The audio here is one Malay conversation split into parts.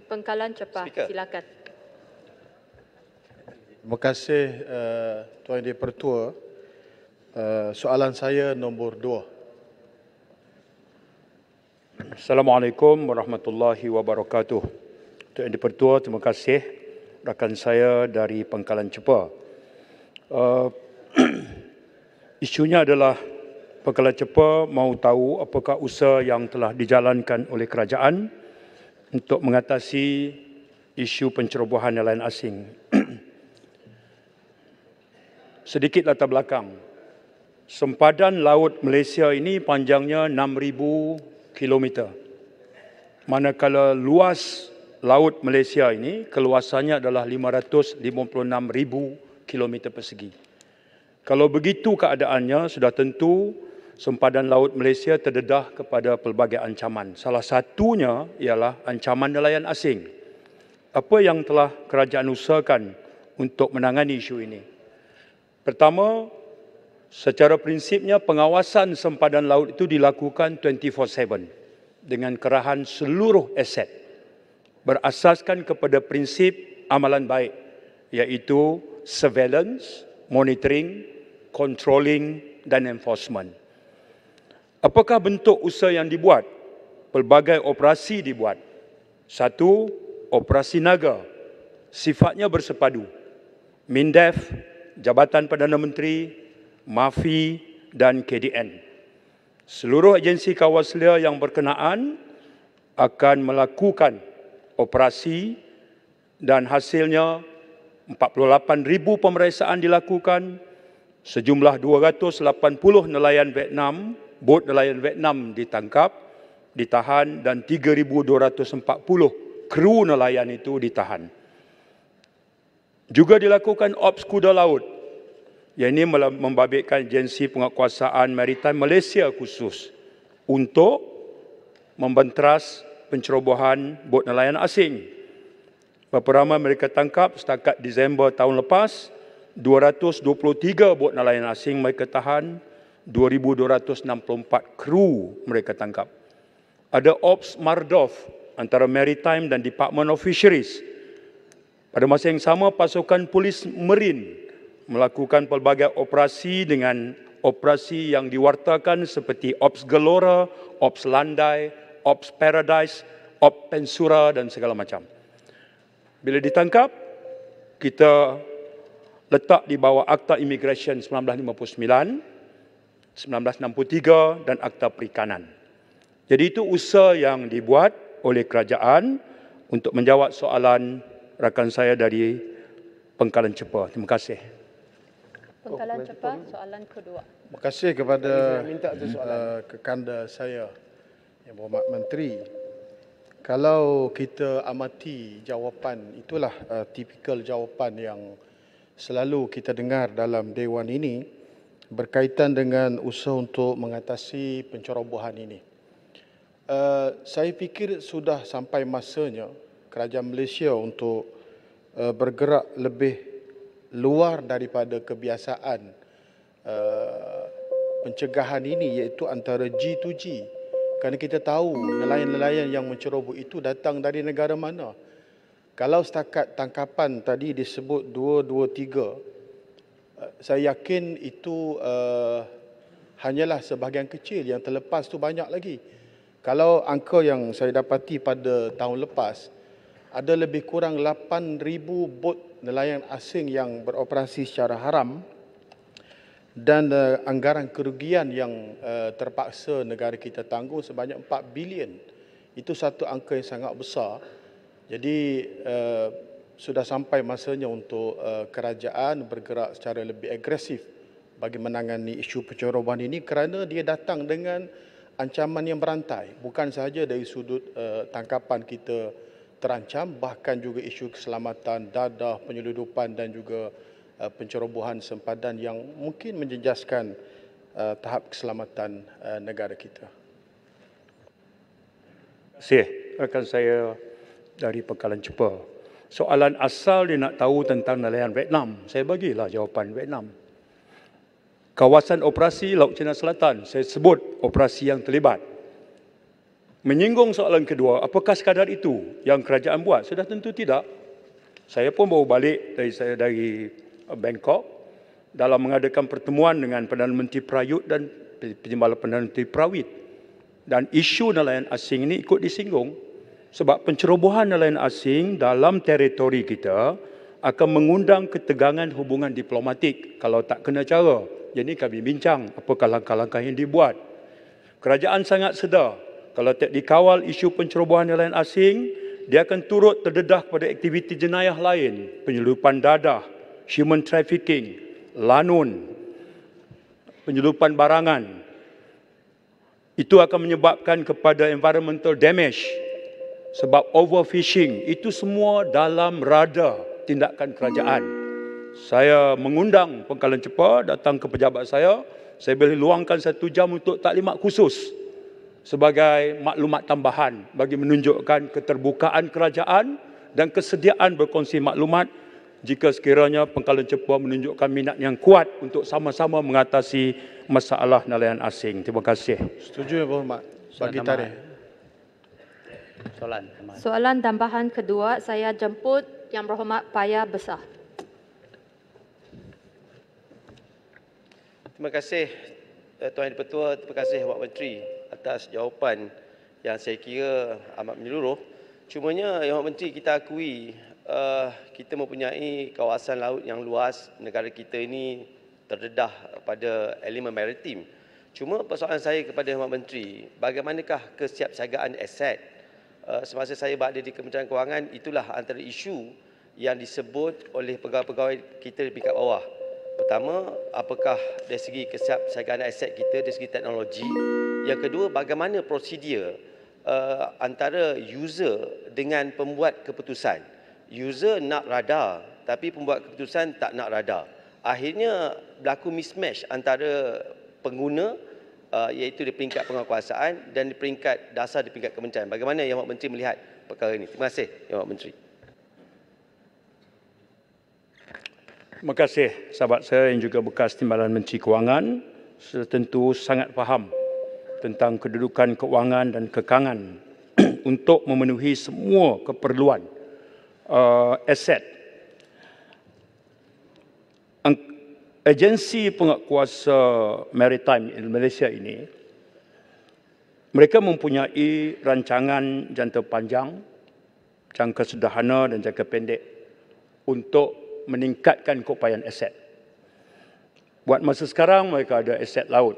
Pengkalan Cepa, Speaker. silakan. Terima kasih Tuan Yang Di-Pertua. Soalan saya nombor 2. Assalamualaikum warahmatullahi wabarakatuh. Tuan Yang Di-Pertua, terima kasih. Rakan saya dari Pengkalan Cepa. Isunya adalah Pengkalan Cepa mahu tahu apakah usaha yang telah dijalankan oleh kerajaan untuk mengatasi isu pencerobohan nelayan asing. Sedikit latar belakang. Sempadan laut Malaysia ini panjangnya 6,000 kilometer. Manakala luas laut Malaysia ini keluasannya adalah 556,000 kilometer persegi. Kalau begitu keadaannya, sudah tentu sempadan laut Malaysia terdedah kepada pelbagai ancaman. Salah satunya ialah ancaman nelayan asing. Apa yang telah kerajaan usahakan untuk menangani isu ini? Pertama, secara prinsipnya pengawasan sempadan laut itu dilakukan 24/7 dengan kerahan seluruh aset berasaskan kepada prinsip amalan baik, iaitu surveillance, monitoring, controlling dan enforcement. Apakah bentuk usaha yang dibuat? Pelbagai operasi dibuat. Satu, operasi naga, sifatnya bersepadu. MINDEF, Jabatan Perdana Menteri, MAFI dan KDN. Seluruh agensi kawaslia yang berkenaan akan melakukan operasi dan hasilnya 48,000 pemeriksaan dilakukan, sejumlah 280 nelayan Vietnam, bot nelayan Vietnam ditangkap, ditahan dan 3,240 kru nelayan itu ditahan. Juga dilakukan ops kuda laut, yang ini membabitkan agensi penguatkuasaan maritime Malaysia khusus untuk membenteras pencerobohan bot nelayan asing. Berapa ramai mereka tangkap setakat Disember tahun lepas, 223 bot nelayan asing mereka tahan, 2,264 kru mereka tangkap. Ada Ops Mardov antara Maritime dan Department of Fisheries. Pada masa yang sama, pasukan polis Marine melakukan pelbagai operasi dengan operasi yang diwartakan seperti Ops Gelora, Ops Landai, Ops Paradise, Ops Pensura dan segala macam. Bila ditangkap, kita letak di bawah Akta Immigration 1959, 1963 dan Akta Perikanan. Jadi itu usaha yang dibuat oleh kerajaan untuk menjawab soalan rakan saya dari Pengkalan Cepa. Terima kasih. Pengkalan Cepa, soalan kedua. Terima kasih kepada kekanda saya, Yang Berhormat Menteri. Kalau kita amati jawapan, itulah tipikal jawapan yang selalu kita dengar dalam Dewan ini berkaitan dengan usaha untuk mengatasi pencerobohan ini. Saya fikir sudah sampai masanya kerajaan Malaysia untuk bergerak lebih luar daripada kebiasaan pencegahan ini, iaitu antara G to G. Kerana kita tahu nelayan-nelayan yang menceroboh itu datang dari negara mana. Kalau setakat tangkapan tadi disebut 223, saya yakin itu hanyalah sebahagian kecil, yang terlepas tu banyak lagi. Kalau angka yang saya dapati pada tahun lepas, ada lebih kurang 8,000 bot nelayan asing yang beroperasi secara haram, dan anggaran kerugian yang terpaksa negara kita tanggung sebanyak 4 bilion. Itu satu angka yang sangat besar. Jadi sudah sampai masanya untuk kerajaan bergerak secara lebih agresif bagi menangani isu pencerobohan ini, kerana dia datang dengan ancaman yang berantai. Bukan sahaja dari sudut tangkapan kita terancam, bahkan juga isu keselamatan, dadah, penyeludupan dan juga pencerobohan sempadan yang mungkin menjejaskan tahap keselamatan negara kita. Terima kasih rakan saya dari Pengkalan Cepa. Soalan asal dia nak tahu tentang nelayan Vietnam. Saya bagilah jawapan Vietnam. Kawasan operasi Laut Cina Selatan, saya sebut operasi yang terlibat. Menyinggung soalan kedua, apakah sekadar itu yang kerajaan buat? Sudah tentu tidak. Saya pun baru balik dari Bangkok dalam mengadakan pertemuan dengan Perdana Menteri Prayut dan Penjambala Perdana Menteri Prawit. Dan isu nelayan asing ini ikut disinggung sebab pencerobohan nelayan asing dalam teritori kita akan mengundang ketegangan hubungan diplomatik kalau tak kena cara. Jadi kami bincang apakah langkah-langkah yang dibuat. Kerajaan sangat sedar kalau tak dikawal isu pencerobohan nelayan asing, dia akan turut terdedah pada aktiviti jenayah lain, penyelundupan dadah, human trafficking, lanun, penyelundupan barangan. Itu akan menyebabkan kepada environmental damage sebab overfishing. Itu semua dalam rada tindakan kerajaan. Saya mengundang Pangkalan Cepa datang ke pejabat saya boleh luangkan 1 jam untuk taklimat khusus sebagai maklumat tambahan bagi menunjukkan keterbukaan kerajaan dan kesediaan berkongsi maklumat jika sekiranya Pangkalan Cepa menunjukkan minat yang kuat untuk sama-sama mengatasi masalah nelayan asing. Terima kasih. Setuju, Yang Berhormat. Bagi tarikh. Soalan tambahan kedua, saya jemput Yang Berhormat Paya Besar. Terima kasih Tuan Yang Di-Pertua, terima kasih Awak Menteri atas jawapan yang saya kira amat menyeluruh. Cumanya Yang Menteri, kita akui kita mempunyai kawasan laut yang luas, negara kita ini terdedah pada elemen maritim. Cuma persoalan saya kepada Yang Menteri, bagaimanakah kesiapsiagaan aset? Semasa saya berada di Kementerian Kewangan, itulah antara isu yang disebut oleh pegawai-pegawai kita di peringkat bawah. Pertama, apakah dari segi kesiapsiagaan aset kita, dari segi teknologi. Yang kedua, bagaimana prosedur antara user dengan pembuat keputusan. User nak radar, tapi pembuat keputusan tak nak radar. Akhirnya berlaku mismatch antara pengguna iaitu di peringkat penguatkuasaan dan di peringkat dasar di peringkat kementerian. Bagaimana Yang Menteri melihat perkara ini? Terima kasih Yang Menteri. Terima kasih sahabat saya yang juga bekas Timbalan Menteri Kewangan. Saya tentu sangat faham tentang kedudukan kewangan dan kekangan untuk memenuhi semua keperluan aset. Agensi penguatkuasa maritime di Malaysia ini, mereka mempunyai rancangan jangka panjang, jangka sederhana dan jangka pendek untuk meningkatkan keupayaan aset. Buat masa sekarang mereka ada aset laut.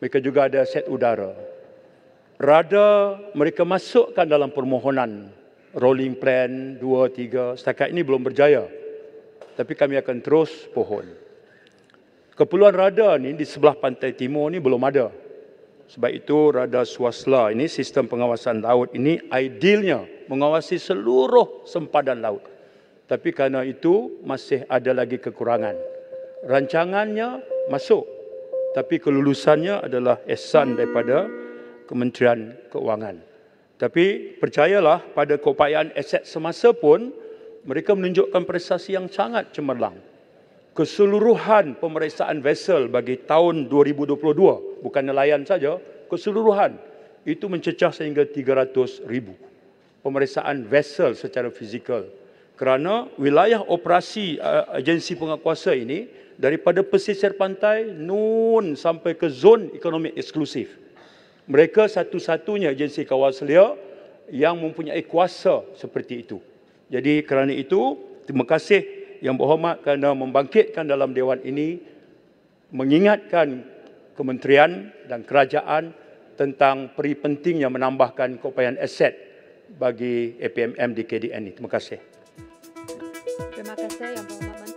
Mereka juga ada aset udara. Rada mereka masukkan dalam permohonan rolling plan 2, 3. Setakat ini belum berjaya. Tapi kami akan terus pohon. Keperluan rada ni di sebelah pantai timur ni belum ada. Sebab itu rada swasla ini, sistem pengawasan laut ini idealnya mengawasi seluruh sempadan laut. Tapi kerana itu masih ada lagi kekurangan. Rancangannya masuk, tapi kelulusannya adalah ihsan daripada Kementerian Keuangan. Tapi percayalah, pada keupayaan aset semasa pun mereka menunjukkan prestasi yang sangat cemerlang. Keseluruhan pemeriksaan vessel bagi tahun 2022, bukan nelayan saja, keseluruhan itu mencecah sehingga 300,000 pemeriksaan vessel secara fizikal. Kerana wilayah operasi agensi penguatkuasa ini daripada pesisir pantai nun sampai ke zon ekonomi eksklusif. Mereka satu-satunya agensi kawal selia yang mempunyai kuasa seperti itu. Jadi kerana itu, terima kasih Yang Berhormat kerana membangkitkan dalam Dewan ini, mengingatkan kementerian dan kerajaan tentang peri pentingnya menambahkan keupayaan aset bagi APMM di KDN ini. Terima kasih. Terima kasih Yang Berhormat Menteri.